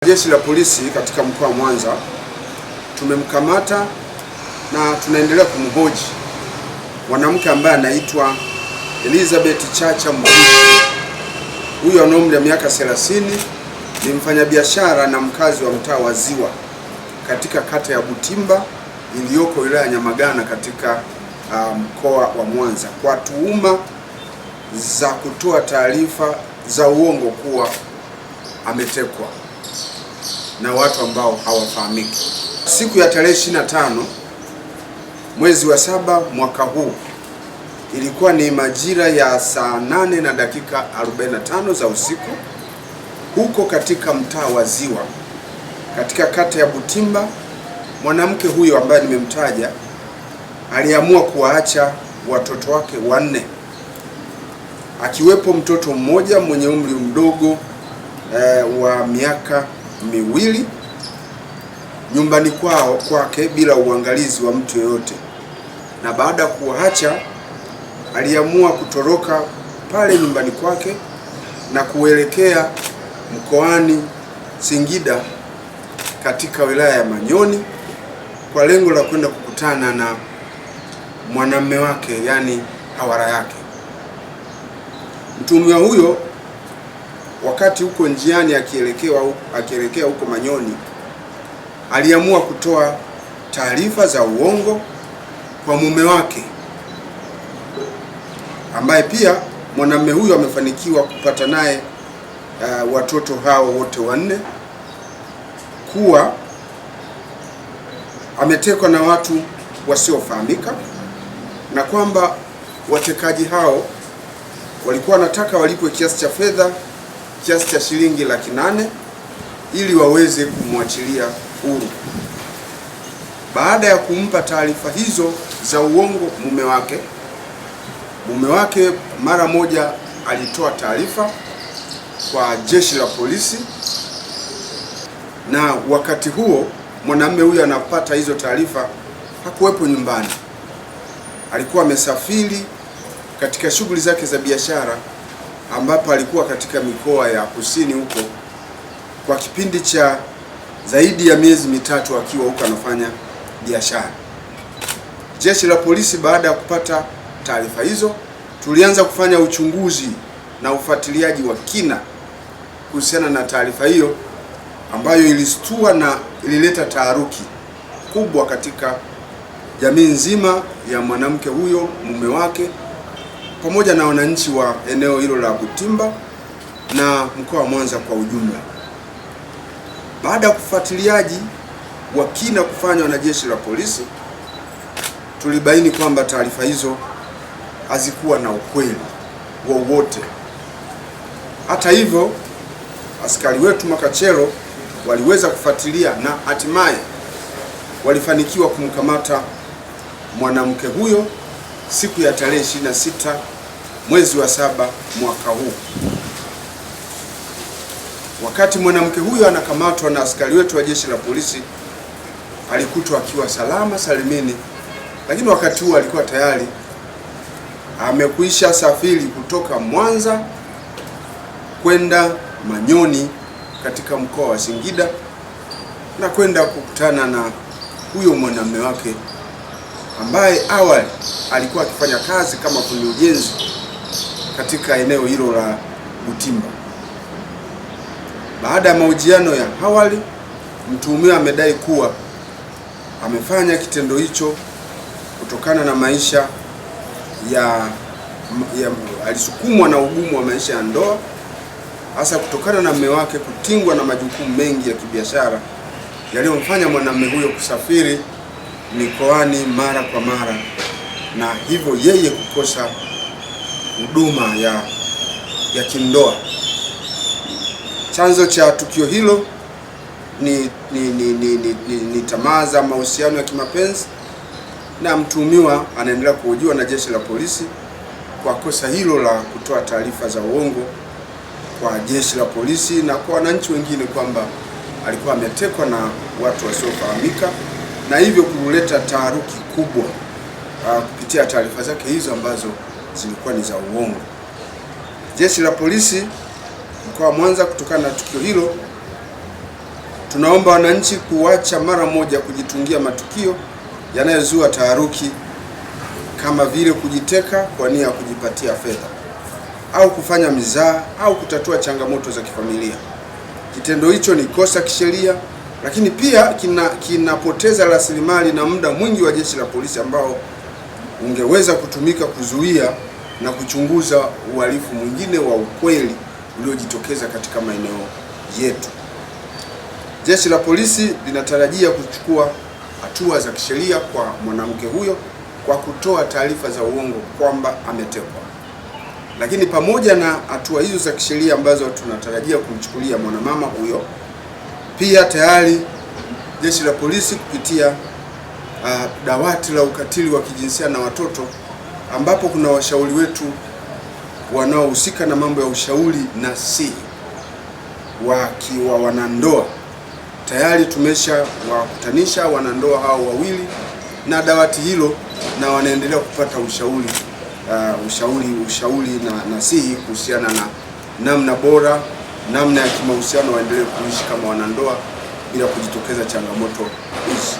Jeshi la polisi katika mkoa wa Mwanza tumemkamata na tunaendelea kumhoji mwanamke ambaye anaitwa Elizabeth Chacha Mbushi. Huyu ana umri wa miaka 30, ni mfanyabiashara na mkazi wa mtaa wa Ziwa katika kata ya Butimba iliyoko wilaya ya Nyamagana katika mkoa wa Mwanza, kwa tuhuma za kutoa taarifa za uongo kuwa ametekwa na watu ambao hawafahamiki. Siku ya tarehe 25 mwezi wa 7 mwaka huu, ilikuwa ni majira ya saa 8 na dakika 45 za usiku, huko katika mtaa wa Ziwa katika kata ya Butimba, mwanamke huyo ambaye nimemtaja aliamua kuwaacha watoto wake wanne, akiwepo mtoto mmoja mwenye umri mdogo wa miaka miwili nyumbani kwake bila uangalizi wa mtu yoyote. Na baada ya kuwaacha, aliamua kutoroka pale nyumbani kwake na kuelekea mkoani Singida katika wilaya ya Manyoni kwa lengo la kwenda kukutana na mwanamume wake, yani hawara yake. Mtuhumiwa huyo wakati huko njiani akielekea huko Manyoni, aliamua kutoa taarifa za uongo kwa mume wake, ambaye pia mwanamume huyo amefanikiwa kupata naye watoto hao wote wanne, kuwa ametekwa na watu wasiofahamika na kwamba watekaji hao walikuwa wanataka walipwe kiasi cha fedha, kiasi cha shilingi 800,000 ili waweze kumwachilia huru. Baada ya kumpa taarifa hizo za uongo mume wake mara moja alitoa taarifa kwa jeshi la polisi, na wakati huo mwanamume huyo anapata hizo taarifa hakuwepo nyumbani. Alikuwa amesafiri katika shughuli zake za biashara, ambapo alikuwa katika mikoa ya kusini huko kwa kipindi cha zaidi ya miezi mitatu akiwa huko anafanya biashara. Jeshi la polisi baada ya kupata taarifa hizo, tulianza kufanya uchunguzi na ufuatiliaji wa kina kuhusiana na taarifa hiyo ambayo ilistua na ilileta taharuki kubwa katika jamii nzima ya mwanamke huyo, mume wake, pamoja na wananchi wa eneo hilo la Butimba na mkoa wa Mwanza kwa ujumla. Baada ya ufuatiliaji wa kina kufanywa na jeshi la polisi, tulibaini kwamba taarifa hizo hazikuwa na ukweli wowote. Hata hivyo, askari wetu makachero waliweza kufuatilia na hatimaye walifanikiwa kumkamata mwanamke huyo siku ya tarehe 26 mwezi wa 7 mwaka huu. Wakati mwanamke huyo anakamatwa na askari wetu wa jeshi la polisi, alikutwa akiwa salama salimini, lakini wakati huo alikuwa tayari amekwisha safiri kutoka Mwanza kwenda Manyoni katika mkoa wa Singida na kwenda kukutana na huyo mwanamume wake ambaye awali alikuwa akifanya kazi kama fundi ujenzi katika eneo hilo la Butimba. Baada ya mahojiano ya awali, mtuhumiwa amedai kuwa amefanya kitendo hicho kutokana na maisha alisukumwa na ugumu wa maisha ya ndoa, hasa kutokana na mume wake kutingwa na majukumu mengi ya kibiashara yaliyomfanya mwanamume huyo kusafiri mikoani mara kwa mara, na hivyo yeye kukosa huduma ya kindoa. Chanzo cha tukio hilo ni tamaa za mahusiano ya kimapenzi, na mtuhumiwa anaendelea kuhojiwa na jeshi la polisi kwa kosa hilo la kutoa taarifa za uongo kwa jeshi la polisi na kwa wananchi wengine kwamba alikuwa ametekwa na watu wasiofahamika, na hivyo kuleta taharuki kubwa kupitia taarifa zake hizo ambazo zilikuwa ni za uongo. Jeshi la polisi mkoa wa Mwanza, kutokana na tukio hilo, Tunaomba wananchi kuacha mara moja kujitungia matukio yanayozua taharuki kama vile kujiteka kwa nia ya kujipatia fedha au kufanya mizaa au kutatua changamoto za kifamilia. Kitendo hicho ni kosa kisheria, lakini pia kinapoteza rasilimali na muda mwingi wa jeshi la polisi ambao ungeweza kutumika kuzuia na kuchunguza uhalifu mwingine wa ukweli uliojitokeza katika maeneo yetu. Jeshi la polisi linatarajia kuchukua hatua za kisheria kwa mwanamke huyo kwa kutoa taarifa za uongo kwamba ametekwa. Lakini pamoja na hatua hizo za kisheria ambazo tunatarajia kumchukulia mwanamama huyo, pia tayari jeshi la polisi kupitia dawati la ukatili wa kijinsia na watoto, ambapo kuna washauri wetu wanaohusika na mambo ya ushauri nasihi wakiwa wanandoa, tayari tumesha wakutanisha wanandoa hao wawili na dawati hilo, na wanaendelea kupata ushauri na nasihi kuhusiana na namna bora, namna ya kimahusiano waendelee kuishi kama wanandoa bila kujitokeza changamoto hizi.